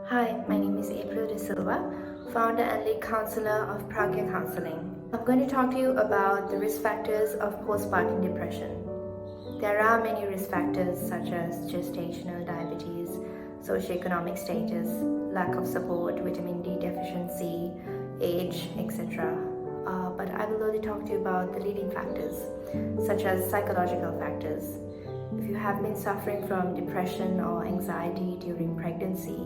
Hi, my name is Aprille De Silva, founder and lead counselor of Mavkag Counseling. I'm going to talk to you about the risk factors of postpartum depression. There are many risk factors such as gestational diabetes, socioeconomic status, lack of support, vitamin D deficiency, age, etc. But I will only talk to you about the leading factors, such as psychological factors. If you have been suffering from depression or anxiety during pregnancy,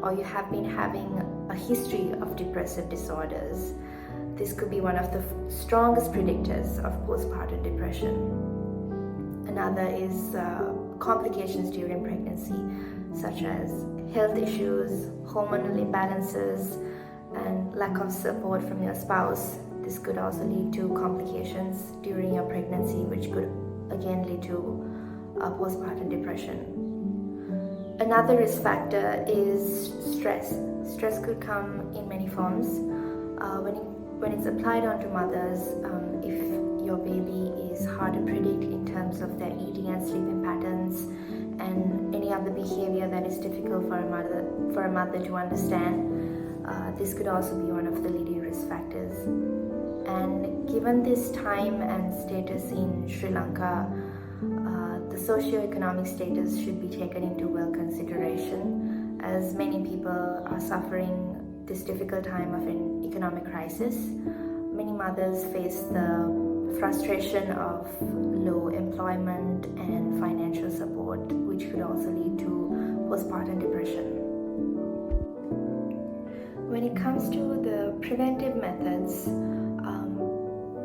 or you have been having a history of depressive disorders, this could be one of the strongest predictors of postpartum depression. Another is complications during pregnancy, such as health issues, hormonal imbalances, and lack of support from your spouse. This could also lead to complications during your pregnancy, which could again lead to postpartum depression. Another risk factor is stress. Stress could come in many forms. When it's applied onto mothers, if your baby is hard to predict in terms of their eating and sleeping patterns and any other behavior that is difficult for a mother to understand, this could also be one of the leading risk factors. And given this time and status in Sri Lanka, the socio-economic status should be taken into well consideration, as many people are suffering this difficult time of an economic crisis. Many mothers face the frustration of low employment and financial support, which could also lead to postpartum depression. When it comes to the preventive methods,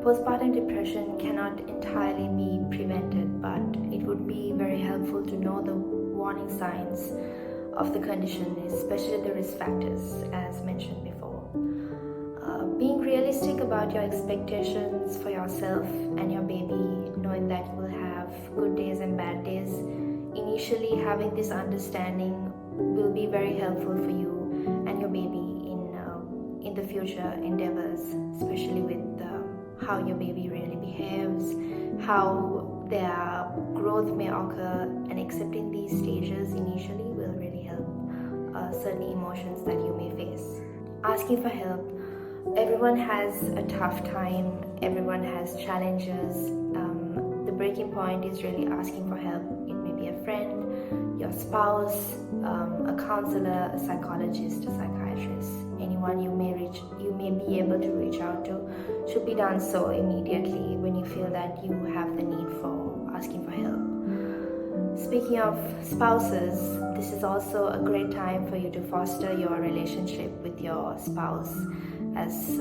postpartum depression cannot entirely be prevented, but it would be very helpful to know the warning signs of the condition, especially the risk factors as mentioned before. Being realistic about your expectations for yourself and your baby, knowing that you will have good days and bad days, initially having this understanding will be very helpful for you and your baby in the future endeavors, especially with how your baby really behaves, how their growth may occur, and accepting these stages initially will really help certain emotions that you may face. Asking for help. Everyone has a tough time, everyone has challenges. The breaking point is really asking for help. It may be a friend, your spouse, a counselor, a psychologist, a psychiatrist. Anyone you may be able to reach out to should be done so immediately when you feel that you have the need for asking for help. Speaking of spouses, this is also a great time for you to foster your relationship with your spouse, as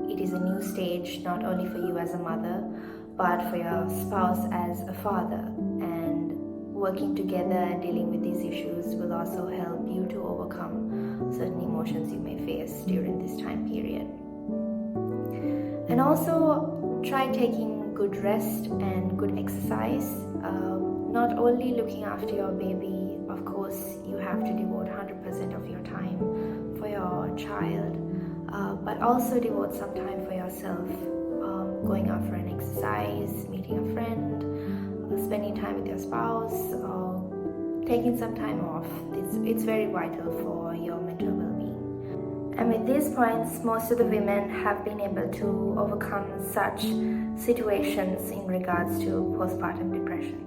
it is a new stage not only for you as a mother, but for your spouse as a father. And working together and dealing with these issues will also help you to overcome certain emotions you may face during this time period. And also try taking good rest and good exercise. Not only looking after your baby, of course you have to devote 100% of your time for your child, but also devote some time for yourself, going out for an exercise, meeting a friend, spending time with your spouse, or taking some time off. It's very vital for your mental well-being. And with these points, most of the women have been able to overcome such situations in regards to postpartum depression.